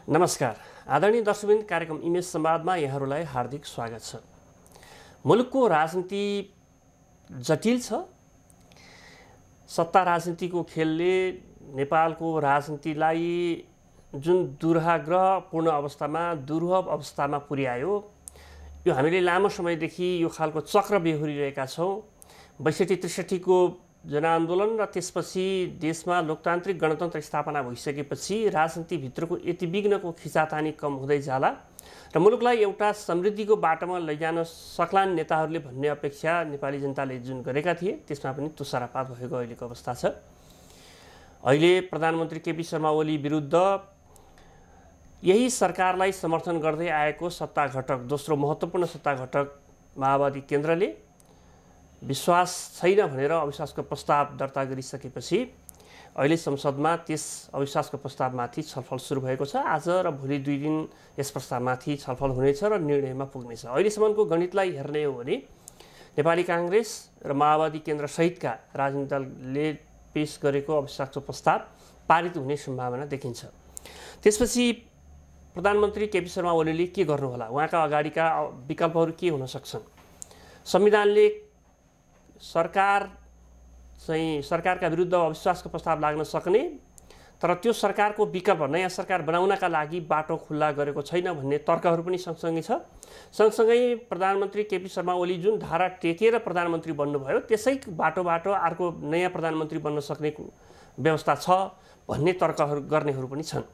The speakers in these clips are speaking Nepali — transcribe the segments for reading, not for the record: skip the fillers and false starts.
नमस्कार आदरणीय दर्शकवृन्द, कार्यक्रम इमेज संवादमा यहाँहरूलाई हार्दिक स्वागत छ। मुलुकको राजनीति जटिल छ। सत्ता राजनीतिको खेलले नेपालको राजनीतिलाई जुन दुर्भाग्यपूर्ण अवस्थामा दुर्लभ अवस्थामा पुर्यायो, यो हामीले लामो समयदेखि यो खालको चक्र बेहोरिरहेका छौँ। 62-63 को जनआन्दोलन र त्यसपछि देशमा लोकतान्त्रिक गणतन्त्र स्थापना भइसकेपछि राजनीतिभित्रको यति विघ्नको खिचातानी कम हुँदै जाला र मुलुकलाई एउटा समृद्धिको बाटोमा लैजान सक्लान् नेताहरूले भन्ने अपेक्षा नेपाली जनताले जुन गरेका थिए त्यसमा पनि तुषारपात भएको अहिलेको अवस्था छ। अहिले प्रधानमन्त्री केपी शर्मा ओली विरुद्ध यही सरकारलाई समर्थन गर्दै आएको सत्ता घटक, दोस्रो महत्त्वपूर्ण सत्ता घटक माओवादी केन्द्रले विश्वास छैन भनेर अविश्वासको प्रस्ताव दर्ता गरिसकेपछि अहिले संसदमा त्यस अविश्वासको प्रस्तावमाथि छलफल सुरु भएको छ। आज र भोलि 2 दिन यस प्रस्तावमाथि छलफल हुनेछ र निर्णयमा पुग्नेछ। अहिलेसम्मको गणितलाई हेर्ने हो भने नेपाली काङ्ग्रेस र माओवादी केन्द्र सहितका राजनीतिक दलले पेश गरेको अविश्वासको प्रस्ताव पारित हुने सम्भावना देखिन्छ। त्यसपछि प्रधानमन्त्री केपी शर्मा ओलीले के गर्नुहोला, उहाँका अगाडिका विकल्पहरू के हुन सक्छन्? संविधानले सरकारका विरुद्ध अविश्वासको प्रस्ताव लाग्न सक्ने, तर त्यो सरकारको विकल्प नयाँ सरकार बनाउनका लागि बाटो खुल्ला गरेको छैन भन्ने तर्कहरू पनि सँगसँगै छ। सँगसँगै प्रधानमन्त्री केपी शर्मा ओली जुन धारा टेकेर प्रधानमन्त्री बन्नुभयो त्यसै बाटोबाट अर्को नयाँ प्रधानमन्त्री बन्न सक्ने व्यवस्था छ भन्ने तर्कहरू गर्नेहरू पनि छन्।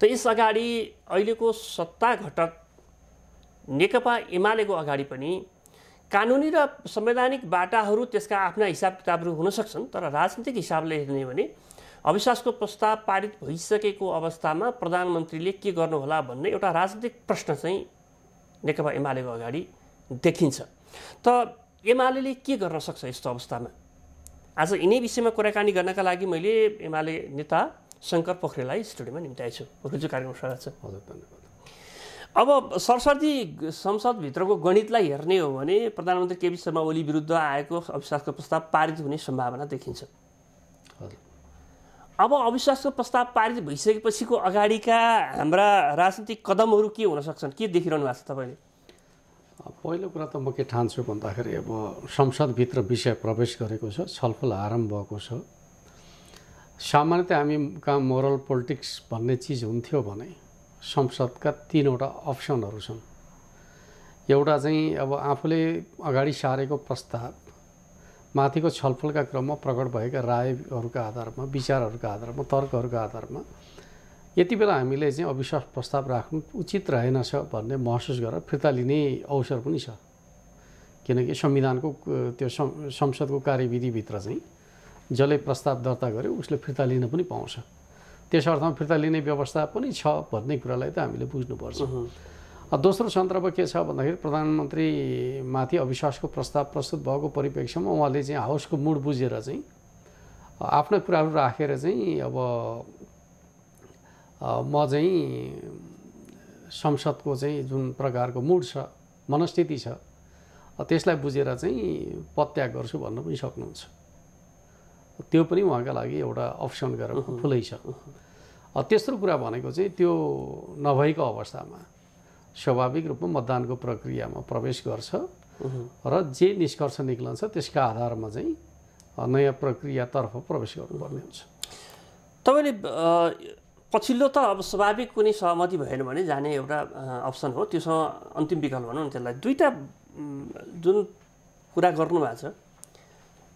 त यस अगाडि अहिलेको सत्ता घटक नेकपा एमालेको अगाडि पनि कानुनी र संवैधानिक बाटाहरू त्यसका आफ्ना हिसाब किताबहरू हुन सक्छन्, तर राजनीतिक हिसाबले हेर्ने भने अविश्वासको प्रस्ताव पारित भइसकेको अवस्थामा प्रधानमन्त्रीले के गर्नुहोला भन्ने एउटा राजनीतिक प्रश्न चाहिँ नेकपा एमालेको अगाडि देखिन्छ। त एमाले के गर्न सक्छ यस्तो अवस्थामा? आज यिनै विषयमा कुराकानी गर्नका लागि मैले एमाले नेता शङ्कर पोखरेललाई स्टुडियोमा निम्ताएको छु। पोखरेलजी, कार्यक्रम स्वागत छ। हजुर, धन्यवाद। अब सरस्वती संसदभित्रको गणितलाई हेर्ने हो भने प्रधानमन्त्री केपी शर्मा ओली विरुद्ध आएको अविश्वासको प्रस्ताव पारित हुने सम्भावना देखिन्छ। अब अविश्वासको प्रस्ताव पारित भइसकेपछिको अगाडिका हाम्रा राजनीतिक कदमहरू के हुन सक्छन्? के देखिरहनु भएको छ तपाईँले? पहिलो कुरा त म के ठान्छु भन्दाखेरि अब संसदभित्र विषय प्रवेश गरेको छ, छलफल आरम्भ भएको छ। सामान्यतः हामी कहाँ मोरल पोलिटिक्स भन्ने चिज हुन्थ्यो भने संसदका 3वटा अप्सनहरू छन्। एउटा चाहिँ अब आफूले अगाडि सारेको प्रस्ताव माथिको छलफलका क्रममा प्रकट भएका रायहरूका आधारमा, विचारहरूका आधारमा, तर्कहरूका आधारमा यति बेला हामीले चाहिँ अविश्वास प्रस्ताव राख्नु उचित रहेनछ भन्ने महसुस गरेर फिर्ता लिने अवसर पनि छ। किनकि संविधानको त्यो संसदको कार्यविधिभित्र चाहिँ जसले प्रस्ताव दर्ता गर्यो उसले फिर्ता लिन पनि पाउँछ। त्यस अर्थमा फिर्ता लिने व्यवस्था पनि छ भन्ने कुरालाई त हामीले बुझ्नुपर्छ। दोस्रो सन्दर्भ के छ भन्दाखेरि प्रधानमन्त्रीमाथि अविश्वासको प्रस्ताव प्रस्तुत भएको परिप्रेक्ष्यमा उहाँले चाहिँ हाउसको मुड बुझेर चाहिँ आफ्ना कुराहरू राखेर चाहिँ अब म चाहिँ संसदको चाहिँ जुन प्रकारको मुड छ, मनस्थिति छ, त्यसलाई बुझेर चाहिँ पदत्याग गर्छु भन्न पनि सक्नुहुन्छ। त्यो पनि उहाँका लागि एउटा अप्सन गरेर खुलै छ। तेस्रो कुरा भनेको चाहिँ त्यो नभएको अवस्थामा स्वाभाविक रूपमा मतदानको प्रक्रियामा प्रवेश गर्छ र जे निष्कर्ष निक्लन्छ त्यसका आधारमा चाहिँ नयाँ प्रक्रियातर्फ प्रवेश गर्नुपर्ने हुन्छ। तपाईँले पछिल्लो त अब स्वाभाविक कुनै सहमति भएन भने जाने एउटा अप्सन हो, त्योसँग अन्तिम विकल्प भनौँ न त्यसलाई। दुईवटा जुन कुरा गर्नुभएको छ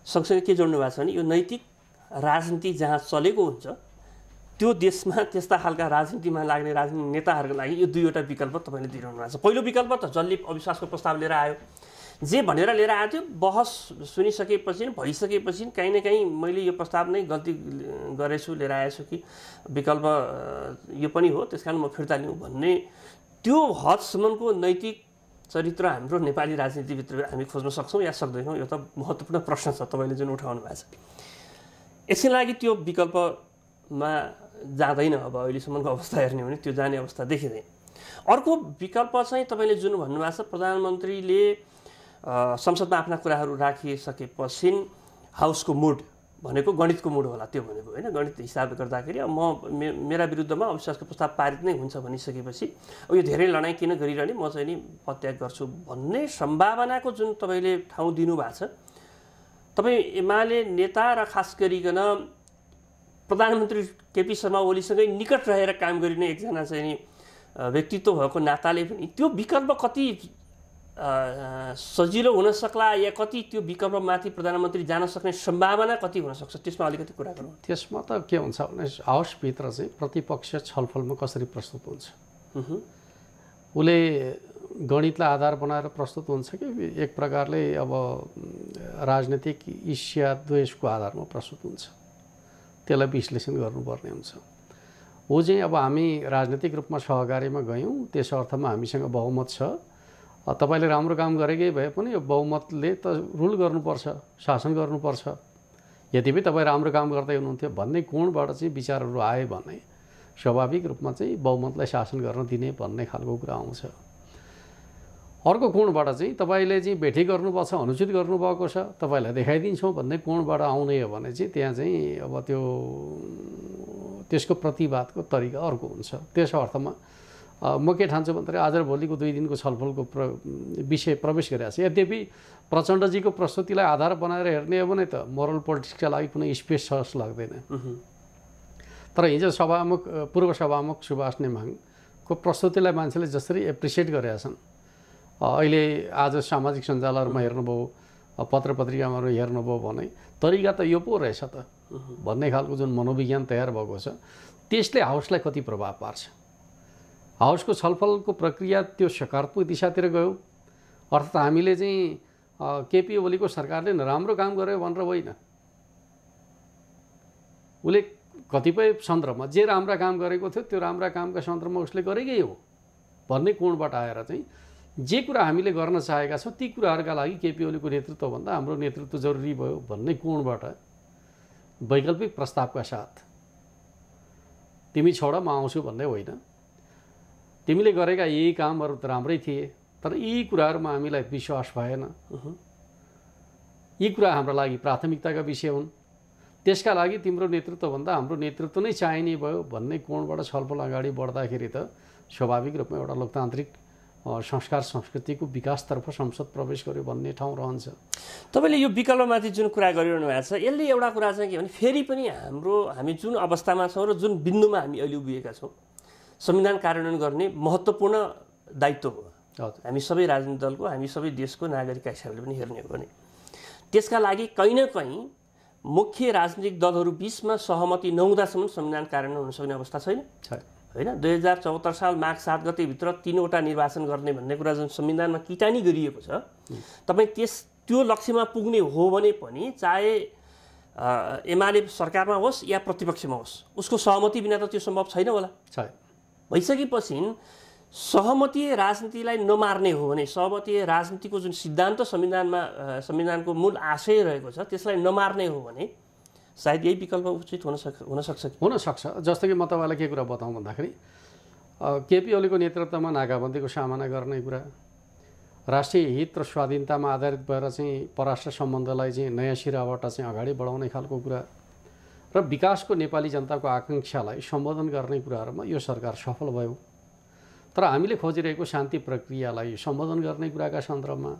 सँगसँगै के जोड्नु भएको छ भने यो नैतिक राजनीति जहाँ चलेको हुन्छ त्यो देशमा त्यस्ता खालका राजनीतिमा लाग्ने राजनीतिक नेताहरूको लागि यो 2वटा विकल्प तपाईँले दिइरहनु भएको छ। पहिलो विकल्प त जसले अविश्वासको प्रस्ताव लिएर आयो, जे भनेर लिएर आयो त्यो बहस सुनिसकेपछि भइसकेपछि कहीँ न कहीँ मैले यो प्रस्ताव नै गल्ती गरेछु लिएर आएछु कि विकल्प यो पनि हो त्यस कारण म फिर्ता लिउँ भन्ने त्यो हदसम्मको नैतिक चरित्र हाम्रो नेपाली राजनीतिभित्र हामी खोज्न सक्छौँ या सक्दैनौँ? यो त महत्त्वपूर्ण प्रश्न छ तपाईँले जुन उठाउनु भएको छ। यसका लागि त्यो विकल्पमा जाँदैन। अब अहिलेसम्मको अवस्था हेर्ने हो भने त्यो जाने अवस्था देखिँदैन। अर्को विकल्प चाहिँ तपाईँले जुन भन्नुभएको छ प्रधानमन्त्रीले संसदमा आफ्ना कुराहरू राखिसकेपछि हाउसको मुड भनेको गणितको मुड होला त्यो भनेको होइन गणित हिसाब गर्दाखेरि अब मेरा विरुद्धमा अविश्वासको प्रस्ताव पारित नै हुन्छ भनिसकेपछि अब यो धेरै लडाइँ किन गरिरहने म चाहिँ नि पदत्याग गर्छु भन्ने सम्भावनाको जुन तपाईँले ठाउँ दिनुभएको छ तपाईँ एमाले नेता र खास गरिकन प्रधानमन्त्री केपी शर्मा ओलीसँगै निकट रहेर काम गरिने एकजना चाहिँ नि व्यक्तित्व भएको नाताले पनि त्यो विकल्प कति सजिलो हुन सक्ला या कति त्यो विकल्पमाथि प्रधानमन्त्री जान सक्ने सम्भावना कति हुन सक्छ त्यसमा अलिकति कुरा गरौँ। त्यसमा त के हुन्छ भने हाउसभित्र चाहिँ प्रतिपक्ष छलफलमा कसरी प्रस्तुत हुन्छ उसले गणितलाई आधार बनाएर प्रस्तुत हुन्छ कि एक प्रकारले अब राजनीतिक ईर्ष्या द्वेषको आधारमा प्रस्तुत हुन्छ त्यसलाई विश्लेषण गर्नुपर्ने हुन्छ। ऊ चाहिँ अब हामी राजनीतिक रूपमा सहकार्यमा गयौँ त्यस अर्थमा हामीसँग बहुमत छ तपाईले राम्रो काम गरेकै भए पनि यो बहुमतले त रुल गर्नुपर्छ शासन गर्नुपर्छ यद्यपि तपाईँ राम्रो काम गर्दै हुनुहुन्थ्यो भन्ने कोणबाट चाहिँ विचारहरू आए भने स्वाभाविक रूपमा चाहिँ बहुमतलाई शासन गर्न दिने भन्ने खालको कुरा आउँछ। अर्को कोणबाट चाहिँ तपाईँले चाहिँ भेटी गर्नुपर्छ अनुचित गर्नुभएको छ तपाईँलाई देखाइदिन्छौँ भन्ने कोणबाट आउने हो भने चाहिँ त्यहाँ चाहिँ अब त्यसको प्रतिवादको तरिका अर्को हुन्छ। त्यस अर्थमा म के ठान्छु भन्दाखेरि आज र भोलिको 2 दिनको छलफलको विषय प्रवेश गरिरहेको छ। यद्यपि प्रचण्डजीको प्रस्तुतिलाई आधार बनाएर हेर्ने हो भने त मोरल पोलिटिक्सका लागि कुनै स्पेस छ जस्तो लाग्दैन। तर हिजो पूर्व सभामुख सुभाष नेमाङको प्रस्तुतिलाई मान्छेले जसरी एप्रिसिएट गरेका छन् अहिले आज सामाजिक सञ्जालहरूमा हेर्नुभयो पत्र पत्रिकामा हेर्नुभयो भने तरिका त यो पो रहेछ त भन्ने खालको जुन मनोविज्ञान तयार भएको छ त्यसले हाउसलाई कति प्रभाव पार्छ। हाउसको छलफलको प्रक्रिया त्यो सकारात्मक दिशातिर गयो अर्थात् हामीले चाहिँ केपी ओलीको सरकारले नराम्रो काम गर्यो भनेर होइन उसले कतिपय सन्दर्भमा जे राम्रा काम गरेको थियो त्यो राम्रा कामका सन्दर्भमा उसले गरेकै हो भन्ने कोणबाट आएर चाहिँ जे कुरा हामीले गर्न चाहेका छौँ ती कुराहरूका लागि केपी ओलीको नेतृत्वभन्दा हाम्रो नेतृत्व जरुरी भयो भन्ने कोणबाट वैकल्पिक प्रस्तावका साथ तिमी छोड म आउँछु भन्ने होइन तिमीले गरेका यही कामहरू त राम्रै थिए तर यी कुराहरूमा हामीलाई विश्वास भएन यी कुरा हाम्रो लागि प्राथमिकताका विषय हुन् त्यसका लागि तिम्रो नेतृत्वभन्दा हाम्रो नेतृत्व नै चाहिने भयो भन्ने कोणबाट छलफल अगाडि बढ्दाखेरि त स्वाभाविक रूपमा एउटा लोकतान्त्रिक संस्कार संस्कृतिको विकासतर्फ संसद प्रवेश गर्यो भन्ने ठाउँ रहन्छ। तपाईँले यो विकल्पमाथि जुन कुरा गरिरहनु भएको छ यसले एउटा कुरा चाहिँ के भने फेरि पनि हामी जुन अवस्थामा छौँ र जुन बिन्दुमा हामी अहिले उभिएका छौँ संविधान कार्यान्वयन गर्ने महत्त्वपूर्ण दायित्व हो हामी सबै राजनीतिक दलको हामी सबै देशको नागरिकका हिसाबले पनि हेर्ने हो भने त्यसका लागि कहीँ न कहीँ मुख्य राजनीतिक दलहरू बीचमा सहमति नहुँदासम्म संविधान कार्यान्वयन हुन सक्ने अवस्था छैन होइन। 2074 साल माघ 7 गतेभित्र 3वटा निर्वाचन गर्ने भन्ने कुरा जुन संविधानमा किटानी गरिएको छ तपाईँ त्यो लक्ष्यमा पुग्ने हो भने पनि चाहे एमाले सरकारमा होस् या प्रतिपक्षमा होस् उसको सहमति बिना त त्यो सम्भव छैन होला। भइसकेपछि सहमतीय राजनीतिलाई नमार्ने हो भने सहमतीय राजनीतिको जुन सिद्धान्त संविधानको मूल आशय रहेको छ त्यसलाई नमार्ने हो भने सायद यही विकल्प उचित हुन सक्छ। जस्तो कि म तपाईँलाई के कुरा बताउँ भन्दाखेरि केपी ओलीको नेतृत्वमा नाकाबन्दीको सामना गर्ने कुरा राष्ट्रिय हित र स्वाधीनतामा आधारित भएर चाहिँ परराष्ट्र सम्बन्धलाई चाहिँ नयाँ सिराबाट चाहिँ अगाडि बढाउने खालको कुरा र विकासको नेपाली जनताको आकाङ्क्षालाई सम्बोधन गर्ने कुराहरूमा यो सरकार सफल भयो। तर हामीले खोजिरहेको शान्ति प्रक्रियालाई सम्बोधन गर्ने कुराका सन्दर्भमा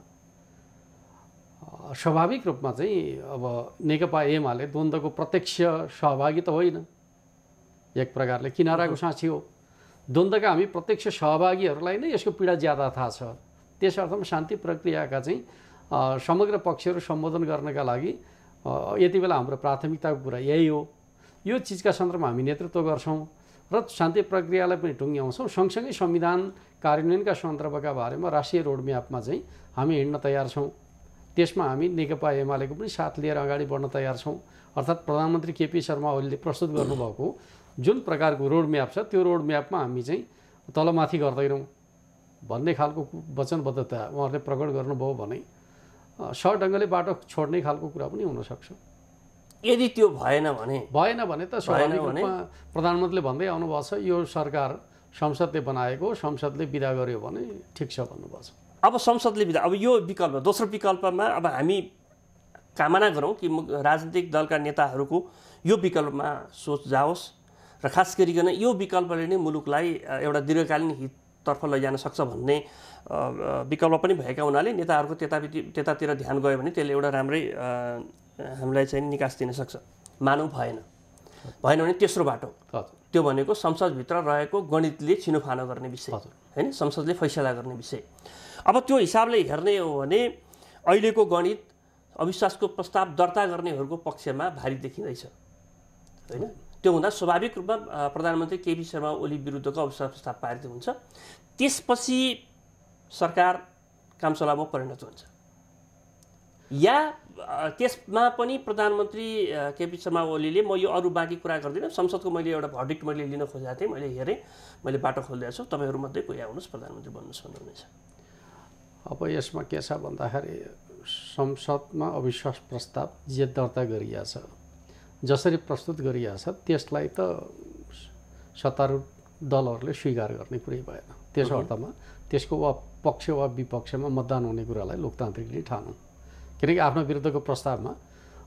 स्वाभाविक रूपमा चाहिँ अब नेकपा एमाले द्वन्द्वको प्रत्यक्ष सहभागी त होइन एक प्रकारले किनाराको साक्षी हो द्वन्द्वका हामी प्रत्यक्ष सहभागीहरूलाई नै यसको पीडा ज्यादा थाहा छ। त्यस अर्थमा शान्ति प्रक्रियाका चाहिँ समग्र पक्षहरू सम्बोधन गर्नका लागि यति बेला हाम्रो प्राथमिकताको कुरा यही हो। यो चिजका सन्दर्भमा हामी नेतृत्व गर्छौँ र शान्ति प्रक्रियालाई पनि टुङ्ग्याउँछौँ। सँगसँगै संविधान कार्यान्वयनका सन्दर्भका बारेमा राष्ट्रिय रोडम्यापमा चाहिँ हामी हिँड्न तयार छौँ। त्यसमा हामी नेकपा एमालेको पनि साथ लिएर अगाडि बढ्न तयार छौँ। अर्थात् प्रधानमन्त्री केपी शर्मा ओलीले प्रस्तुत गर्नुभएको जुन प्रकारको रोडम्याप छ त्यो रोडम्यापमा हामी चाहिँ तलमाथि गर्दैनौँ भन्ने खालको वचनबद्धता उहाँहरूले प्रकट गर्नुभयो भने सहज ढङ्गले बाटो छोड्ने खालको कुरा पनि हुनसक्छ। यदि त्यो भएन भने त स्वाभाविक रूपमा प्रधानमन्त्रीले भन्दै आउनुभएको छ यो सरकार संसदले बनाएको संसदले बिदा गर्यो भने ठिक छ भन्नुभएको छ। अब संसदले बिदा अब यो विकल्प दोस्रो विकल्पमा अब हामी कामना गरौँ कि राजनीतिक दलका नेताहरूको यो विकल्पमा सोच जाओस् र खास गरिकन यो विकल्पले नै मुलुकलाई एउटा दीर्घकालीन हिततर्फ लैजान सक्छ भन्ने विकल्प पनि भएका हुनाले नेताहरूको त्यतातिर ध्यान गयो भने त्यसले एउटा राम्रै हामीलाई चाहिँ निकास दिन सक्छ। मानौँ भएन भने तेस्रो बाटो त्यो भनेको संसदभित्र रहेको गणितले छिनोफानो गर्ने विषय हैन, संसदले फैसला गर्ने विषय। अब त्यो हिसाबले हेर्ने हो भने अहिलेको गणित अविश्वासको प्रस्ताव दर्ता गर्नेहरूको पक्षमा भारी देखिँदैछ हैन। त्यो हुँदा स्वाभाविक रूपमा प्रधानमन्त्री केपी शर्मा ओली विरुद्धको अविश्वास प्रस्ताव पारित हुन्छ, त्यसपछि सरकार कामचलाउमा परिणत हुन्छ, या त्यसमा पनि प्रधानमन्त्री केपी शर्मा ओलीले म यो अरू बाँकी कुरा गर्दिनँ, संसदको मैले एउटा भर्डिक्ट मैले लिन खोजेको थिएँ, मैले हेरेँ, मैले बाटो खोलिदिएको छु, तपाईँहरूमध्ये कोही आउनुहोस् प्रधानमन्त्री बन्नुहोस् भन्नुहुनेछ। अब यसमा के छ भन्दाखेरि संसदमा अविश्वास प्रस्ताव जे दर्ता गरिएको छ, जसरी प्रस्तुत गरिएको छ त्यसलाई त सत्तारूढ दलहरूले स्वीकार गर्ने कुरै भएन। त्यस अर्थमा त्यसको पक्ष वा विपक्षमा मतदान हुने कुरालाई लोकतान्त्रिक नै ठानौँ, किनकि आफ्नो विरुद्धको प्रस्तावमा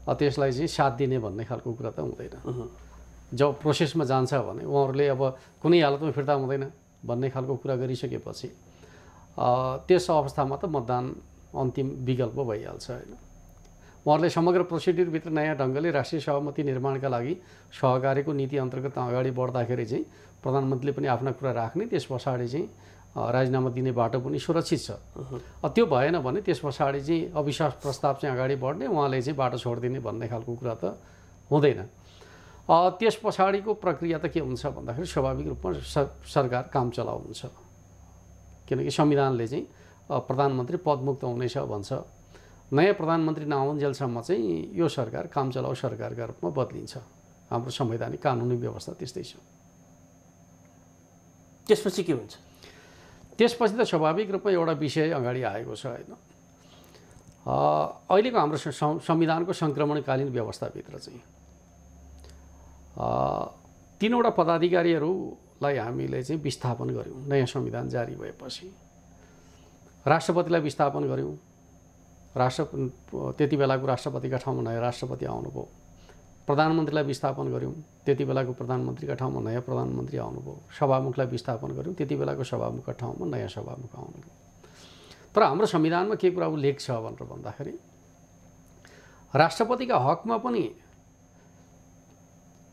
त्यसलाई चाहिँ साथ दिने भन्ने खालको कुरा त हुँदैन। जब प्रोसेसमा जान्छ भने उहाँहरूले अब कुनै हालतमा फिर्ता हुँदैन भन्ने खालको कुरा गरिसकेपछि त्यस अवस्थामा त मतदान अन्तिम विकल्प भइहाल्छ होइन। उहाँहरूले समग्र प्रोसिड्युरभित्र नयाँ ढङ्गले राष्ट्रिय सहमति निर्माणका लागि सहकारीको नीति अन्तर्गत अगाडि बढ्दाखेरि चाहिँ प्रधानमन्त्रीले पनि आफ्ना कुरा राख्ने, त्यस पछाडि चाहिँ राजीनामा दिने बाटो पनि सुरक्षित छ। त्यो भएन भने त्यस पछाडि चाहिँ अविश्वास प्रस्ताव चाहिँ अगाडि बढ्ने, उहाँले चाहिँ बाटो छोडिदिने भन्ने खालको कुरा त हुँदैन। त्यस पछाडिको प्रक्रिया त के हुन्छ भन्दाखेरि स्वाभाविक रूपमा सरकार काम चलाउ हुन्छ, किनकि संविधानले चाहिँ प्रधानमन्त्री पदमुक्त हुनेछ भन्छ। नयाँ प्रधानमन्त्री नआउन्जेलसम्म चाहिँ यो सरकार काम चलाउ सरकारका रूपमा बदलिन्छ। हाम्रो संवैधानिक कानुनी व्यवस्था त्यस्तै छ। त्यसपछि के हुन्छ? त्यसपछि त स्वाभाविक रूपमा एउटा विषय अगाडि आएको छ होइन। अहिलेको हाम्रो संविधानको सङ्क्रमणकालीन व्यवस्थाभित्र चाहिँ 3वटा पदाधिकारीहरूलाई हामीले चाहिँ विस्थापन गऱ्यौँ। नयाँ संविधान जारी भएपछि राष्ट्रपतिलाई विस्थापन गऱ्यौँ, त्यति बेलाको राष्ट्रपतिका ठाउँमा नयाँ राष्ट्रपति आउनुभयो। प्रधानमन्त्रीलाई विस्थापन गऱ्यौँ, त्यति बेलाको प्रधानमन्त्रीका ठाउँमा नयाँ प्रधानमन्त्री आउनुभयो। सभामुखलाई विस्थापन गऱ्यौँ, त्यति बेलाको सभामुखका ठाउँमा नयाँ सभामुख आउनुभयो। तर हाम्रो संविधानमा के कुरा उल्लेख छ भनेर भन्दाखेरि राष्ट्रपतिका हकमा पनि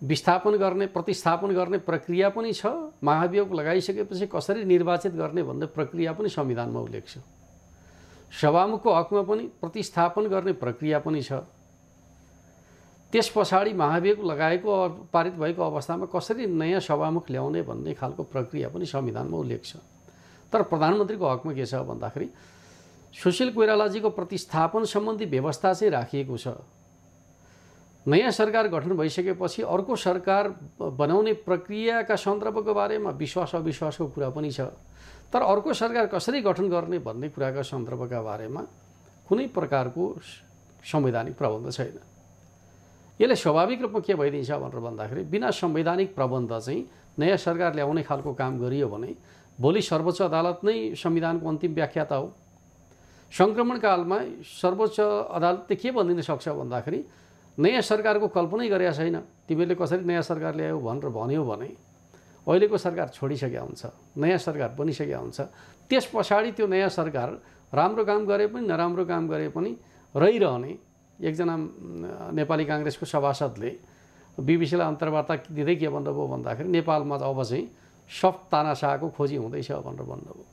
विस्थापन गर्ने प्रतिस्थापन गर्ने प्रक्रिया पनि छ। महाभियोग लगाइसकेपछि कसरी निर्वाचित गर्ने भन्ने प्रक्रिया पनि संविधानमा उल्लेख छ। सभामुखको हकमा पनि प्रतिस्थापन गर्ने प्रक्रिया पनि छ। त्यस पछाडि महाभियोग लगाएको पारित भएको अवस्थामा कसरी नयाँ सभामुख ल्याउने भन्ने खालको प्रक्रिया पनि संविधानमा उल्लेख छ। तर प्रधानमन्त्रीको हकमा के छ भन्दाखेरि सुशील कोइरालाजीको प्रतिस्थापन सम्बन्धी व्यवस्था चाहिँ राखिएको छ। नयाँ सरकार गठन भइसकेपछि अर्को सरकार बनाउने प्रक्रियाका सन्दर्भको बारेमा विश्वास अविश्वासको कुरा पनि छ। तर अर्को सरकार कसरी गठन गर्ने भन्ने कुराका सन्दर्भका बारेमा कुनै प्रकारको संवैधानिक प्रबन्ध छैन। यसले स्वाभाविक रूपमा के भइदिन्छ भनेर भन्दाखेरि बिना संवैधानिक प्रबन्ध चाहिँ नयाँ सरकार ल्याउने खालको काम गरियो भने भोलि सर्वोच्च अदालत नै संविधानको अन्तिम व्याख्याता हो। सङ्क्रमणकालमा सर्वोच्च अदालतले के भनिदिन सक्छ भन्दाखेरि नयाँ सरकारको कल्पनै गरेका छैन, तिमीले कसरी नयाँ सरकार ल्यायौ भनेर भन्यो भने अहिलेको सरकार छोडिसकेका हुन्छ, नयाँ सरकार बनिसकेका हुन्छ। त्यस पछाडि त्यो नयाँ सरकार राम्रो काम गरे पनि नराम्रो काम गरे पनि रहिरहने। एकजना नेपाली काङ्ग्रेसको सभासदले बिबिसीलाई अन्तर्वार्ता दिँदै के भन्नुभयो भन्दाखेरि नेपालमा अब चाहिँ सफ्ट तानाशाहको खोजी हुँदैछ भनेर भन्नुभयो।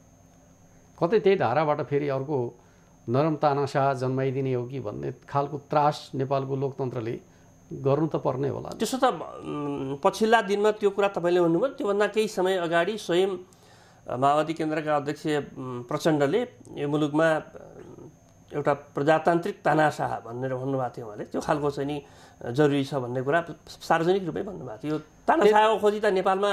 कतै त्यही धाराबाट फेरि अर्को नरम तानाशाह जन्माइदिने हो कि भन्ने खालको त्रास नेपालको लोकतन्त्रले गर्नु त पर्ने होला। त्यसो त पछिल्ला दिनमा त्यो कुरा तपाईँले भन्नुभयो, त्योभन्दा केही समय अगाडि स्वयं माओवादी केन्द्रका अध्यक्ष प्रचण्डले यो मुलुकमा एउटा प्रजातान्त्रिक तानाशाह भनेर भन्नुभएको थियो। उहाँले त्यो खालको चाहिँ नि जरुरी छ भन्ने कुरा सार्वजनिक रूपमै भन्नुभएको थियो। तानाशाहको खोजी त नेपालमा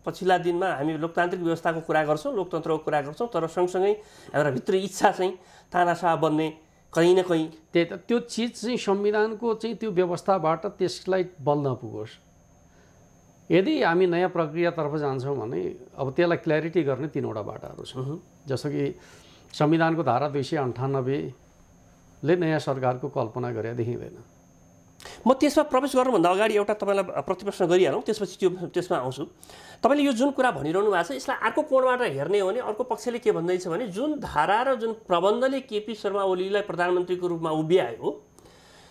पछिल्ला दिनमा हामी लोकतान्त्रिक व्यवस्थाको कुरा गर्छौँ, लोकतन्त्रको कुरा गर्छौँ, तर सँगसँगै एउटा भित्री इच्छा चाहिँ तानाशाह बन्ने कहीँ न कहीँ त्यही त त्यो चिज चाहिँ संविधानको चाहिँ त्यो व्यवस्थाबाट त्यसलाई बल नपुगोस्। यदि हामी नयाँ प्रक्रियातर्फ जान्छौँ भने अब त्यसलाई क्ल्यारिटी गर्ने 3वटा बाटाहरू छन्। जस्तो कि संविधानको धारा 298 ले नयाँ सरकारको कल्पना गरे देखिँदैन। म त्यसमा प्रवेश गर्नुभन्दा अगाडि एउटा तपाईँलाई प्रतिप्रश्न गरिहालौँ, त्यसपछि त्यसमा आउँछु। तपाईँले यो जुन कुरा भनिरहनु भएको छ यसलाई अर्को कोणबाट हेर्ने हो भने अर्को पक्षले के भन्दैछ भने जुन धारा र जुन प्रबन्धले केपी शर्मा ओलीलाई प्रधानमन्त्रीको रूपमा उभ्यायो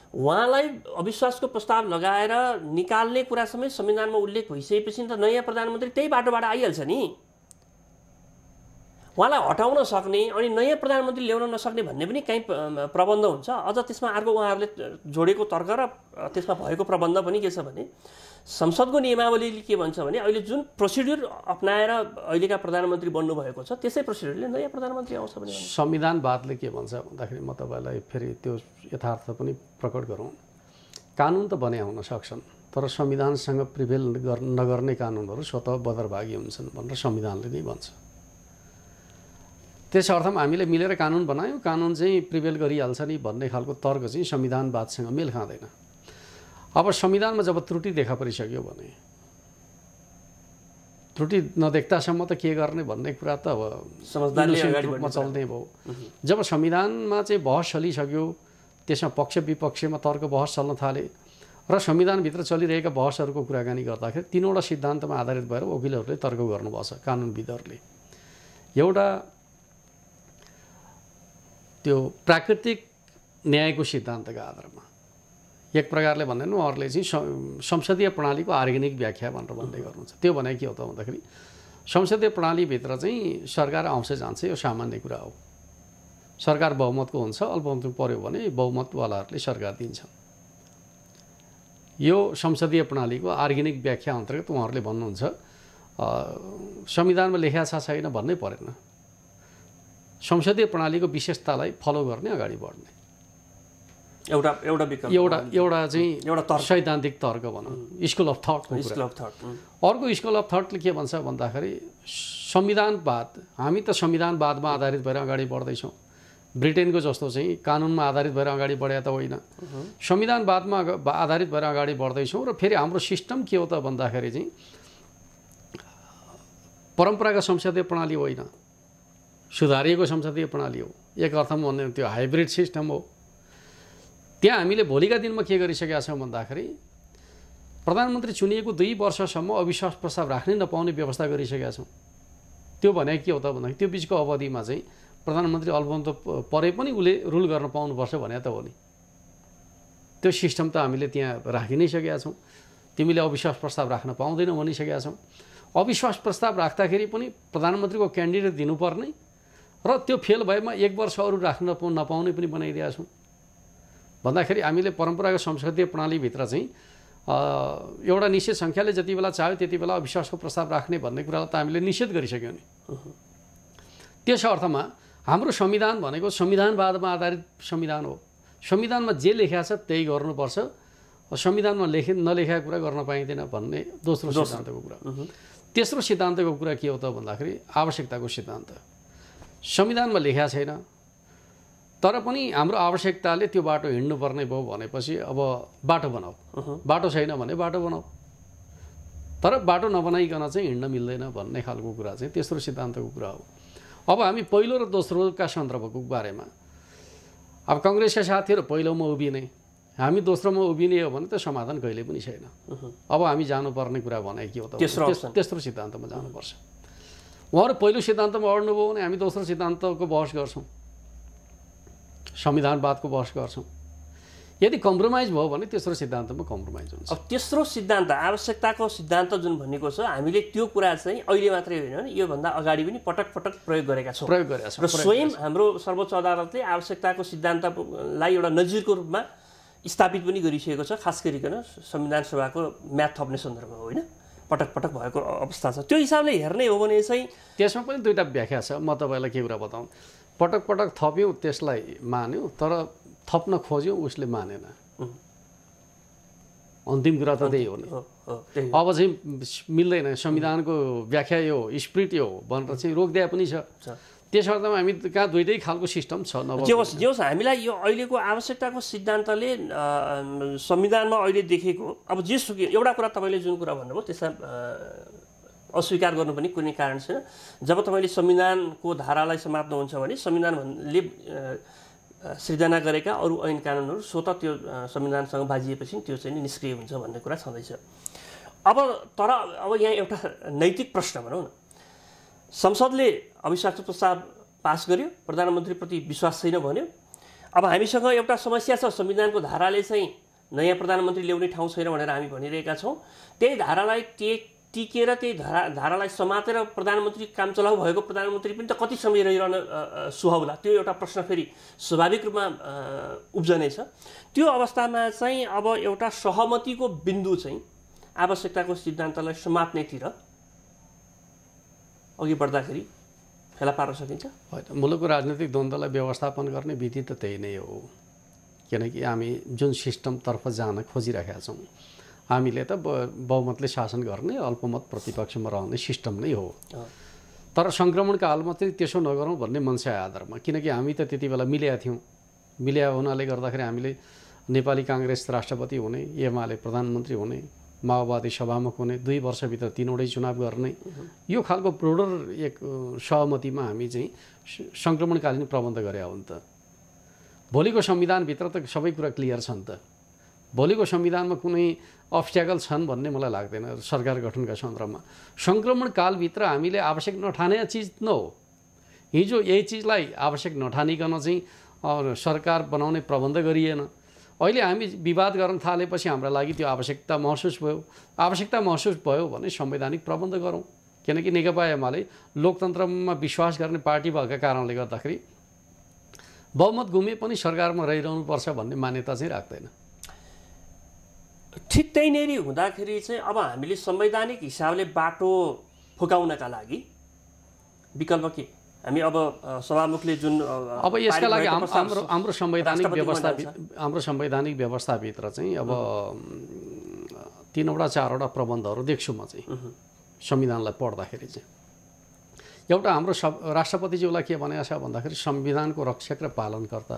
उहाँलाई अविश्वासको प्रस्ताव लगाएर निकाल्ने कुरा समेत संविधानमा उल्लेख भइसकेपछि त नयाँ प्रधानमन्त्री त्यही बाटोबाट आइहाल्छ नि। उहाँलाई हटाउन सक्ने अनि नयाँ प्रधानमन्त्री ल्याउन नसक्ने भन्ने पनि कहीँ प्रबन्ध हुन्छ। अझ त्यसमा अर्को उहाँहरूले जोडेको तर्क र त्यसमा भएको प्रबन्ध पनि के छ भने संसदको नियमावलीले के भन्छ भने अहिले जुन प्रोसिड्युर अप्नाएर अहिलेका प्रधानमन्त्री बन्नुभएको छ त्यसै प्रोसिड्युरले नयाँ प्रधानमन्त्री आउँछ भने संविधानवादले के भन्छ भन्दाखेरि म तपाईँलाई फेरि त्यो यथार्थ पनि प्रकट गरौँ। कानुन त बने हुन सक्छन् तर संविधानसँग प्रिभेल नगर्ने कानुनहरू स्वतः बदरभागी हुन्छन् भनेर संविधानले नै भन्छ। त्यस अर्थमा हामीले मिलेर कानुन बनायौँ, कानुन चाहिँ प्रिभेल गरिहाल्छ नि भन्ने खालको तर्क चाहिँ संविधानवादसँग मेल खाँदैन। अब संविधानमा जब त्रुटि देखा परिसक्यो भने त्रुटि नदेख्दासम्म त के गर्ने भन्ने कुरा त अब समझदारीमा चल्दै भयो। जब संविधानमा चाहिँ बहस चलिसक्यो त्यसमा पक्ष विपक्षमा तर्क बहस चल्न थाले र संविधानभित्र चलिरहेका बहसहरूको कुराकानी गर्दाखेरि तीनवटा सिद्धान्तमा आधारित भएर वकिलहरूले तर्क गर्नुभएको छ कानुनविदहरूले। एउटा त्यो प्राकृतिक न्यायको सिद्धान्तका आधारमा एक प्रकारले भन्दैन उहाँहरूले चाहिँ संसदीय प्रणालीको अर्ग्यानिक व्याख्या भनेर भन्दै गर्नुहुन्छ। त्यो भने के हो त भन्दाखेरि संसदीय प्रणालीभित्र चाहिँ सरकार आउँछ जान्छ यो सामान्य कुरा हो। सरकार बहुमतको हुन्छ, अल्पमतको पर्यो भने बहुमतवालाहरूले सरकार दिन्छन्। यो संसदीय प्रणालीको अर्ग्यानिक व्याख्या अन्तर्गत उहाँहरूले भन्नुहुन्छ संविधानमा लेखा छ छैन भन्नै परेन, संसदीय प्रणालीको विशेषतालाई फलो गर्ने अगाडि बढ्ने एउटा चाहिँ सैद्धान्तिक तर्क भनौँ, स्कुल अफ थटको कुरा। अर्को स्कुल अफ थटले के भन्छ भन्दाखेरि संविधानवाद, हामी त संविधानवादमा आधारित भएर अगाडि बढ्दैछौँ, ब्रिटेनको जस्तो चाहिँ कानुनमा आधारित भएर अगाडि बढे त होइन, संविधानवादमा आधारित भएर अगाडि बढ्दैछौँ। र फेरि हाम्रो सिस्टम के हो त भन्दाखेरि चाहिँ परम्परागत संसदीय प्रणाली होइन, सुधारिएको संसदीय प्रणाली हो। एक अर्थमा भन्ने त्यो हाइब्रिड सिस्टम हो। त्यहाँ हामीले भोलिका दिनमा के गरिसकेका छौँ भन्दाखेरि प्रधानमन्त्री चुनिएको 2 वर्षसम्म अविश्वास प्रस्ताव राख्नै नपाउने व्यवस्था गरिसकेका छौँ। त्यो भने के हो त भन्दाखेरि त्यो बिचको अवधिमा चाहिँ प्रधानमन्त्री अल्पमत परे पनि उसले रुल गर्न पाउनुपर्छ भने त हो नि। त्यो सिस्टम त हामीले त्यहाँ राखि नै सकेका छौँ। तिमीले अविश्वास प्रस्ताव राख्न पाउँदैनौ भनिसकेका छौँ। अविश्वास प्रस्ताव राख्दाखेरि पनि प्रधानमन्त्रीको क्यान्डिडेट दिनुपर्ने र त्यो फेल भएमा 1 वर्ष अरू राख्न नपाउने पनि बनाइदिएका छौँ। भन्दाखेरि हामीले परम्परागत संसदीय प्रणालीभित्र चाहिँ एउटा निश्चित सङ्ख्याले जति बेला चाह्यो त्यति बेला अविश्वासको प्रस्ताव राख्ने भन्ने कुरालाई त हामीले निषेध गरिसक्यौँ नि। त्यस अर्थमा हाम्रो संविधान भनेको संविधानवादमा आधारित संविधान हो। संविधानमा जे लेखा छ त्यही गर्नुपर्छ, संविधानमा नलेखेका कुरा गर्न पाइँदैन भन्ने दोस्रो सिद्धान्तको कुरा। तेस्रो सिद्धान्तको कुरा के हो त भन्दाखेरि आवश्यकताको सिद्धान्त। संविधानमा लेखा छैन तर पनि हाम्रो आवश्यकताले त्यो बाटो हिँड्नुपर्ने भयो भनेपछि अब बाटो बनाऊ, बाटो छैन भने बाटो बनाऊ, तर बाटो नबनाइकन चाहिँ हिँड्न मिल्दैन भन्ने खालको कुरा चाहिँ तेस्रो सिद्धान्तको कुरा हो। अब हामी पहिलो र दोस्रोका सन्दर्भको बारेमा अब काङ्ग्रेसका साथीहरू पहिलोमा उभिने, हामी दोस्रोमा उभिने हो भने त समाधान कहिले पनि छैन। अब हामी जानुपर्ने कुरा भने के हो त तेस्रो सिद्धान्तमा जानुपर्छ। उहाँहरू पहिलो सिद्धान्तमा अड्नुभयो भने हामी दोस्रो सिद्धान्तको बहस गर्छौँ, संविधानवादको बहस गर्छौँ। यदि कम्प्रोमाइज भयो भने तेस्रो सिद्धान्तमा कम्प्रोमाइज हुन्छ। अब तेस्रो सिद्धान्त आवश्यकताको सिद्धान्त जुन भनेको छ हामीले त्यो कुरा चाहिँ अहिले मात्रै होइन योभन्दा अगाडि पनि पटक पटक प्रयोग गरेका छौँ र स्वयं हाम्रो सर्वोच्च अदालतले आवश्यकताको सिद्धान्तलाई एउटा नजिरको रूपमा स्थापित पनि गरिसकेको छ, खास गरिकन संविधान सभाको म्याद थप्ने सन्दर्भमा होइन पटक पटक भएको अवस्था छ। त्यो हिसाबले हेर्ने हो भने चाहिँ त्यसमा पनि दुईवटा व्याख्या छ। म तपाईँलाई के कुरा बताउँ, पटक पटक थप्यौँ त्यसलाई मान्यो तर थप्न खोज्यौँ उसले मानेन। अन्तिम कुरा त त्यही हो नि। अब चाहिँ मिल्दैन, संविधानको व्याख्या यो स्पिरिट यो भनेर चाहिँ रोकिदिए पनि छ। त्यस अर्थमा हामी कहाँ दुइटै खालको सिस्टम छ। जे होस् हामीलाई यो अहिलेको आवश्यकताको सिद्धान्तले संविधानमा अहिले देखेको अब जेसुकै एउटा कुरा तपाईँले जुन कुरा भन्नुभयो त्यसलाई अस्वीकार गर्नु पनि कुनै कारण छैन। जब तपाईँले संविधानको धारालाई समात्नुहुन्छ भने संविधानले सृजना गरेका अरू ऐन कानुनहरू स्वतः त्यो संविधानसँग बाजिएपछि त्यो चाहिँ निष्क्रिय हुन्छ भन्ने कुरा छँदैछ। तर यहाँ एउटा नैतिक प्रश्न भनौँ न, संसदले अविश्वास प्रस्ताव पास गर्यो, प्रधानमन्त्रीप्रति विश्वास छैन भन्यो। अब हामीसँग एउटा समस्या छ, संविधानको धाराले चाहिँ नयाँ प्रधानमन्त्री ल्याउने ठाउँ छैन भनेर हामी भनिरहेका छौँ। त्यही धारालाई टिकेर त्यही धारालाई समातेर प्रधानमन्त्री काम चलाउ भएको प्रधानमन्त्री पनि त कति समय रहिरहन सुहाउला, त्यो एउटा प्रश्न फेरि स्वाभाविक रूपमा उब्जने छ। त्यो अवस्थामा चाहिँ अब एउटा सहमतिको बिन्दु चाहिँ आवश्यकताको सिद्धान्तलाई समात्नेतिर अघि बढ्दाखेरि फेला पार्न सकिन्छ? होइन, मुलुकको राजनीतिक द्वन्द्वलाई व्यवस्थापन गर्ने विधि त त्यही नै हो। किनकि हामी जुन सिस्टमतर्फ जान खोजिरहेका छौँ, हामीले त बहुमतले शासन गर्ने अल्पमत प्रतिपक्षमा रहने सिस्टम नै हो। तर सङ्क्रमणकालमा चाहिँ त्यसो नगरौँ भन्ने मनसाय आधारमा, किनकि हामी त त्यति बेला मिलेका थियौँ। मिल्या हुनाले गर्दाखेरि हामीले नेपाली काङ्ग्रेस राष्ट्रपति हुने, एमाले प्रधानमन्त्री हुने, माओवादी सभामुख हुने, 2 वर्षभित्र 3वटै चुनाव गर्ने, यो खालको ब्रोडर एक सहमतिमा हामी चाहिँ सङ्क्रमणकालीन प्रबन्ध गरे हो नि त। भोलिको संविधानभित्र त सबै कुरा क्लियर छन् त। भोलिको संविधानमा कुनै अब्स्ट्याकल छन् भन्ने मलाई लाग्दैन। सरकार गठनका सन्दर्भमा सङ्क्रमणकालभित्र हामीले आवश्यक नठाने चिज न हो। हिजो यही चिजलाई आवश्यक नठानिकन चाहिँ सरकार बनाउने प्रबन्ध गरिएन। अहिले हामी विवाद गर्न थालेपछि हाम्रा लागि त्यो आवश्यकता महसुस भयो। आवश्यकता महसुस भयो भने संवैधानिक प्रबन्ध गरौँ। किनकि नेकपा एमाले लोकतन्त्रमा विश्वास गर्ने पार्टी भएका कारणले गर्दाखेरि बहुमत गुमे पनि सरकारमा रहिरहनुपर्छ भन्ने मान्यता चाहिँ राख्दैन। ठिक त्यहीँनेरि हुँदाखेरि चाहिँ अब हामीले संवैधानिक हिसाबले बाटो फुकाउनका लागि विकल्प के? हामी अब सभामुखले जुन अब यसका लागि हाम्रो संवैधानिक व्यवस्थाभित्र चाहिँ अब 3वटा 4वटा प्रबन्धहरू देख्छु म चाहिँ संविधानलाई पढ्दाखेरि चाहिँ। एउटा हाम्रो राष्ट्रपतिज्यूलाई के भनेको छ भन्दाखेरि संविधानको रक्षक र पालनकर्ता।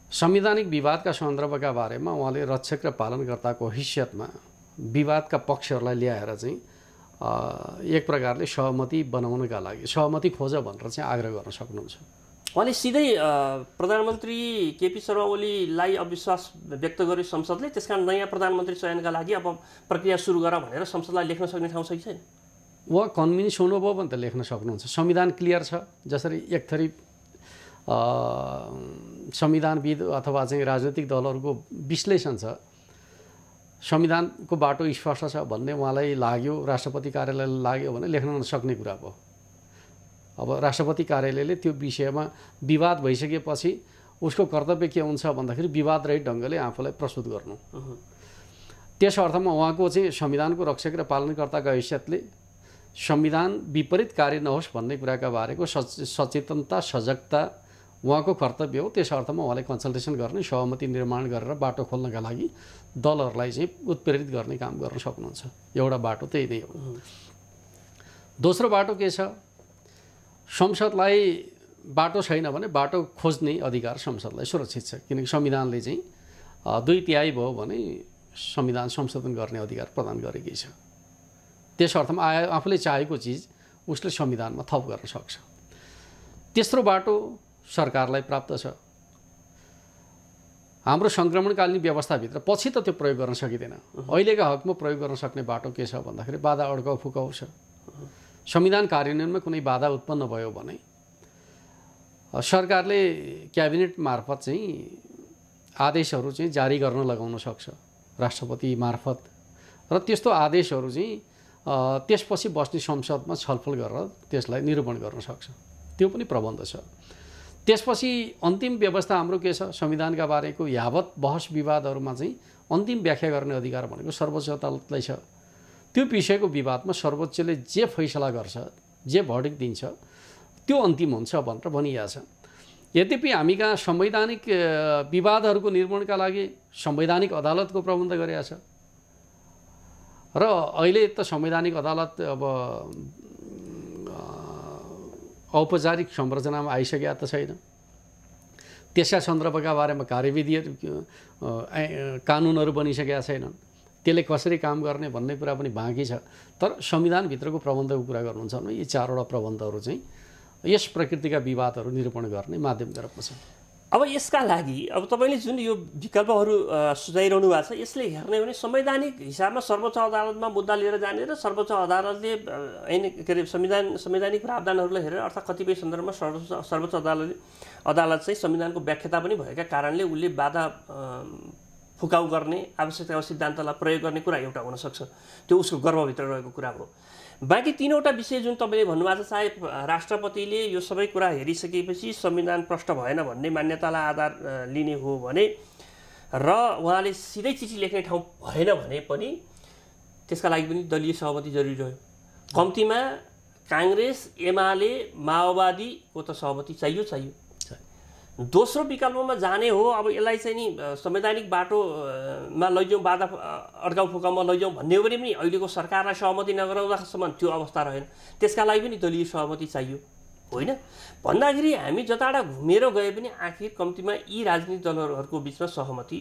संवैधानिक विवादका सन्दर्भका बारेमा उहाँले रक्षक र पालनकर्ताको हैसियतमा विवादका पक्षहरूलाई ल्याएर चाहिँ एक प्रकारले सहमति बनाउनका लागि सहमति खोज भनेर चाहिँ आग्रह गर्न सक्नुहुन्छ। उहाँले सिधै प्रधानमन्त्री केपी शर्मा ओलीलाई अविश्वास व्यक्त गर्यो संसदले, त्यसकारण नयाँ प्रधानमन्त्री चयनका लागि अब प्रक्रिया सुरु गर भनेर संसदलाई लेख्न सक्ने ठाउँ छ कि छैन? उहाँ कन्भिन्स हुनुभयो भने त लेख्न सक्नुहुन्छ। संविधान क्लियर छ। जसरी एक थरी संविधानविद अथवा चाहिँ राजनीतिक दलहरूको विश्लेषण छ, संविधानको बाटो स्पष्ट छ भन्ने उहाँलाई लाग्यो, राष्ट्रपति कार्यालयलाई लाग्यो भने लेख्न नसक्ने कुरा भयो। अब राष्ट्रपति कार्यालयले त्यो विषयमा विवाद भइसकेपछि उसको कर्तव्य के हुन्छ भन्दाखेरि विवाद रहित ढङ्गले आफूलाई प्रस्तुत गर्नु। त्यस अर्थमा उहाँको चाहिँ संविधानको रक्षक र पालनकर्ताका हैसियतले संविधान विपरीत कार्य नहोस् भन्ने कुराका बारेको सचेतनता सजगता उहाँको कर्तव्य हो। त्यस अर्थमा उहाँले कन्सल्टेसन गर्ने, सहमति निर्माण गरेर बाटो खोल्नका लागि दलहरूलाई चाहिँ उत्प्रेरित गर्ने काम गर्न सक्नुहुन्छ। एउटा बाटो त्यही नै हो। दोस्रो बाटो के छ? संसदलाई बाटो छैन भने बाटो खोज्ने अधिकार संसदलाई सुरक्षित छ। किनकि संविधानले चाहिँ 2/3 भयो भने संविधान संशोधन गर्ने अधिकार प्रदान गरेकै छ। त्यस अर्थमा आफूले चाहेको चिज उसले संविधानमा थप गर्न सक्छ। तेस्रो बाटो सरकारलाई प्राप्त छ। हाम्रो सङ्क्रमणकालीन व्यवस्थाभित्र पछि त त्यो प्रयोग गर्न सकिँदैन। अहिलेका हकमा प्रयोग गर्न सक्ने बाटो के छ भन्दाखेरि बाधा अड्काउ फुकाउ छ। संविधान कार्यान्वयनमा कुनै बाधा उत्पन्न भयो भने सरकारले क्याबिनेट मार्फत चाहिँ आदेशहरू चाहिँ जारी गर्न लगाउन सक्छ राष्ट्रपति मार्फत, र त्यस्तो आदेशहरू चाहिँ त्यसपछि बस्ने संसदमा छलफल गरेर त्यसलाई निरूपण गर्न सक्छ। त्यो पनि प्रबन्ध छ। त्यसपछि अन्तिम व्यवस्था हाम्रो के छ? संविधानका बारेको यावत बहस विवादहरूमा चाहिँ अन्तिम व्याख्या गर्ने अधिकार भनेको सर्वोच्च अदालतलाई छ। त्यो विषयको विवादमा सर्वोच्चले जे फैसला गर्छ, जे भर्डिक्ट दिन्छ त्यो अन्तिम हुन्छ भनेर भनिएको छ। यद्यपि हामी कहाँ संवैधानिक विवादहरूको निर्माणका लागि संवैधानिक अदालतको प्रबन्ध गरेका छ, र अहिले त संवैधानिक अदालत अब औपचारिक संरचनामा आइसकेका त छैन। त्यसका सन्दर्भका बारेमा कार्यविधिहरू कानुनहरू बनिसकेका छैनन्। त्यसले कसरी काम गर्ने भन्ने कुरा पनि बाँकी छ। तर संविधानभित्रको प्रबन्धको कुरा गर्नुहुन्छ भने यी 4वटा प्रबन्धहरू चाहिँ यस प्रकृतिका विवादहरू निरूपण गर्ने माध्यमका रूपमा छ। अब यसका लागि अब तपाईँले जुन यो विकल्पहरू सुझाइरहनु भएको छ यसले हेर्ने भने संवैधानिक हिसाबमा सर्वोच्च अदालतमा मुद्दा लिएर जाने र सर्वोच्च अदालतले ऐन के अरे संवैधानिक प्रावधानहरूलाई हेरेर अर्थात् कतिपय सन्दर्भमा सर्वोच्च अदालत चाहिँ संविधानको व्याख्याता पनि भएका कारणले उसले बाधा फुकाउ गर्ने आवश्यकता सिद्धान्तलाई प्रयोग गर्ने कुरा एउटा हुनसक्छ, त्यो उसको गर्भभित्र रहेको कुरा हो। बाँकी तीनवटा विषय जुन तपाईँले भन्नुभएको छ, चाहे राष्ट्रपतिले यो सबै कुरा हेरिसकेपछि संविधान प्रष्ट भएन भन्ने मान्यतालाई आधार लिने हो भने र उहाँले सिधै चिठी लेख्ने ठाउँ भएन भने पनि त्यसका लागि पनि दलीय सहमति जरुरी रह्यो। कम्तीमा काङ्ग्रेस, एमाले, माओवादीको त सहमति चाहियो। दोस्रो विकल्पमा जाने हो, अब यसलाई चाहिँ नि संवैधानिक बाटोमा लैजाउँ, बाधा अड्काउ फुकाउमा लैजाउँ भन्ने हो भने पनि अहिलेको सरकारलाई सहमति नगराउँदासम्म त्यो अवस्था रहेन। त्यसका लागि पनि दलीय सहमति चाहियो होइन भन्दाखेरि हामी जताडा घुमेर गए पनि आखिर कम्तीमा यी राजनीतिक दलहरूको बिचमा सहमति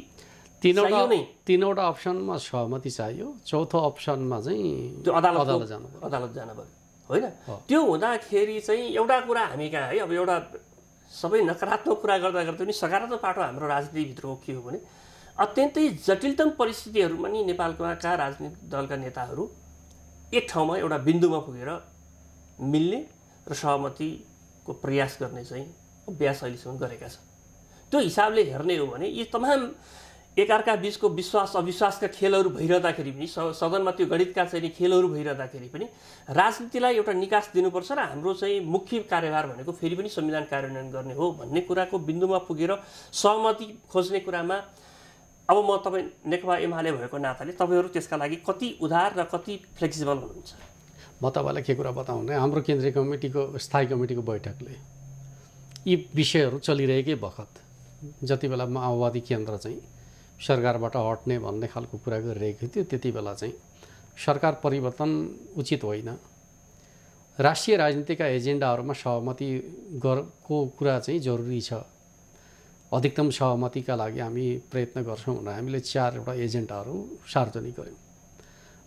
तीनवटा अप्सनमा सहमति चाहियो। चौथो अप्सनमा चाहिँ त्यो अदालत जानु पर्यो होइन। त्यो हुँदाखेरि चाहिँ एउटा कुरा हामी कहाँ है, अब एउटा सबै नकारात्मक कुरा गर्दा पनि सकारात्मक पाटो हाम्रो राजनीतिभित्रको के हो भने अत्यन्तै जटिलतम परिस्थितिहरूमा नि नेपालका राजनीतिक दलका नेताहरू एक ठाउँमा एउटा बिन्दुमा पुगेर मिल्ने र सहमतिको प्रयास गर्ने चाहिँ अभ्यास अहिलेसम्म गरेका छन्। त्यो हिसाबले हेर्ने हो भने यी तमाम एकअर्का बिचको विश्वास अविश्वासका खेलहरू भइरहँदाखेरि पनि सदनमा त्यो गणितका चाहिँ खेलहरू भइरहँदाखेरि पनि राजनीतिलाई एउटा निकास दिनुपर्छ र हाम्रो चाहिँ मुख्य कार्यभार भनेको फेरि पनि संविधान कार्यान्वयन गर्ने हो भन्ने कुराको बिन्दुमा पुगेर सहमति खोज्ने कुरामा अब म तपाईँ नेकपा एमाले भएको नाताले तपाईँहरू त्यसका लागि कति उदार र कति फ्लेक्सिबल हुनुहुन्छ? म तपाईँलाई के कुरा बताउने, हाम्रो केन्द्रीय कमिटीको स्थायी कमिटीको बैठकले यी विषयहरू चलिरहेकै बखत जति बेला माओवादी केन्द्र चाहिँ सरकारबाट हट्ने भन्ने खालको कुरा गरिरहेको थियो, त्यति बेला चाहिँ सरकार परिवर्तन उचित होइन, राष्ट्रिय राजनीतिका एजेन्डाहरूमा सहमति को कुरा चाहिँ जरुरी छ, अधिकतम सहमतिका लागि हामी प्रयत्न गर्छौँ भनेर हामीले 4वटा एजेन्डाहरू सार्वजनिक गऱ्यौँ।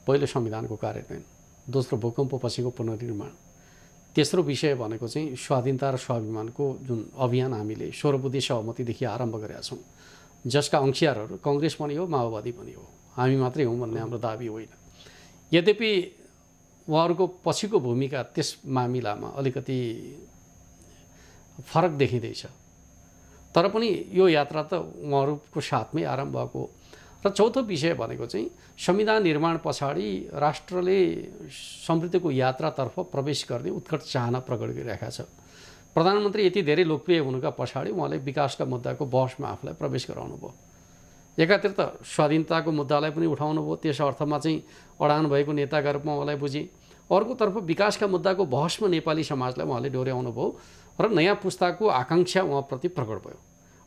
पहिलो संविधानको कार्यान्वयन, दोस्रो भूकम्पपछिको पुनर्निर्माण, तेस्रो विषय भनेको चाहिँ स्वाधीनता र स्वाभिमानको जुन अभियान हामीले 16 बुँदे सहमतिदेखि आरम्भ गरेका छौँ, जसका अंशियारहरू कांग्रेस पनि हो, माओवादी पनि हो, हामी मात्रै हौँ भन्ने हाम्रो दाबी होइन। यद्यपि उहाँहरूको पछिको भूमिका त्यस मामिलामा अलिकति फरक देखिँदैछ, तर पनि यो यात्रा त उहाँहरूको साथमै आरम्भ भएको। र चौथो विषय भनेको चाहिँ संविधान निर्माण पछाडि राष्ट्रले समृद्धिको यात्रातर्फ प्रवेश गर्ने उत्कट चाहना प्रकट गरिरहेका छ। प्रधानमन्त्री यति धेरै लोकप्रिय हुनुका पछाडि उहाँले विकासका मुद्दाको बहसमा आफूलाई प्रवेश गराउनु भयो। एकातिर त स्वाधीनताको मुद्दालाई पनि उठाउनु भयो, त्यस अर्थमा चाहिँ अडान भएको नेताका रूपमा उहाँलाई बुझे। अर्कोतर्फ विकासका मुद्दाको बहसमा नेपाली समाजलाई उहाँले डोर्याउनु भयो र नयाँ पुस्ताको आकाङ्क्षा उहाँप्रति प्रकट भयो।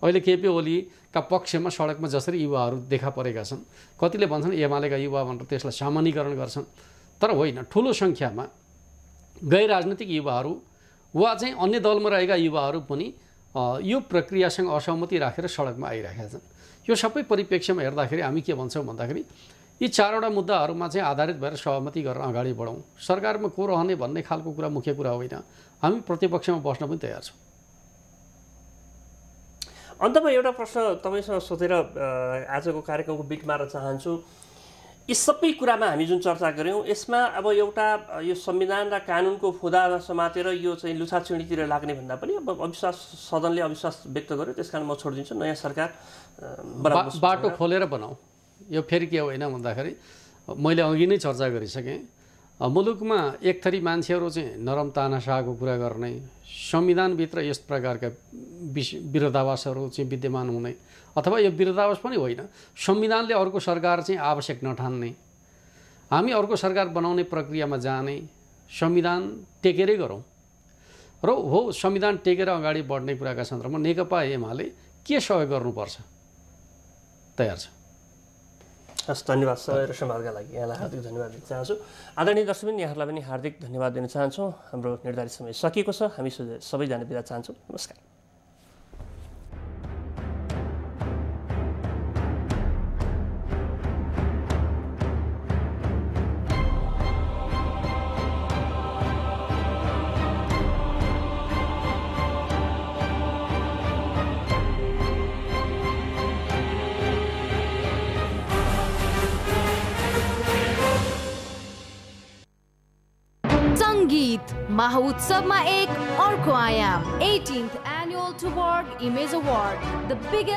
अहिले केपी ओलीका पक्षमा सडकमा जसरी युवाहरू देखा परेका छन्, कतिले भन्छन् एमालेका युवा भनेर त्यसलाई सामान्यीकरण गर्छन्, तर होइन, ठुलो सङ्ख्यामा गैर राजनीतिक युवाहरू वा चाहिँ अन्य दलमा रहेका युवाहरू पनि यो प्रक्रियासँग असहमति राखेर सडकमा आइरहेका छन्। यो सबै परिप्रेक्ष्यमा हेर्दाखेरि हामी के भन्छौँ भन्दाखेरि यी 4वटा मुद्दाहरूमा चाहिँ आधारित भएर सहमति गरेर अगाडि बढौँ। सरकारमा को रहने भन्ने खालको कुरा मुख्य कुरा होइन, हामी प्रतिपक्षमा बस्न पनि तयार छौँ। अन्तमा एउटा प्रश्न तपाईँसँग सोधेर आजको कार्यक्रमको बिट मार्न चाहन्छु। यी सबै कुरामा हामी जुन चर्चा गऱ्यौँ यसमा अब एउटा यो संविधान र कानुनको फुदामा समातेर यो चाहिँ लुछाछिँडीतिर लाग्ने भन्दा पनि अब अविश्वास, सदनले अविश्वास व्यक्त गर्यो, त्यस कारण म छोडिदिन्छु, नयाँ सरकार बाटो खोलेर बनाऊ। यो फेरि के होइन भन्दाखेरि मैले अघि नै चर्चा गरिसकेँ, मुलुकमा एक थरी मान्छेहरू चाहिँ नरम तानाशाहको कुरा गर्ने, संविधानभित्र यस प्रकारका विरोधाभासहरू चाहिँ विद्यमान हुने, अथवा यो विरोधाभास पनि होइन, संविधानले अर्को सरकार चाहिँ आवश्यक नठान्ने, हामी अर्को सरकार बनाउने प्रक्रियामा जाने, संविधान टेकेरै गरौँ र हो संविधान टेकेर अगाडि बढ्ने कुराका सन्दर्भमा नेकपा एमाले के सहयोग गर्नुपर्छ तयार छ। हस्, धन्यवाद समय र समाजका लागि यहाँलाई हार्दिक धन्यवाद दिन चाहन्छु। आदरणीय दर्शकबिन, यहाँहरूलाई पनि हार्दिक धन्यवाद दिन चाहन्छौँ। हाम्रो निर्धारित समय सकिएको छ, हामी सबैजना बिदा चाहन्छौँ। नमस्कार। सङ्गीत महाउत्सवमा एक अर्को आयाम 18th Annual Tuborg Image Award, the biggest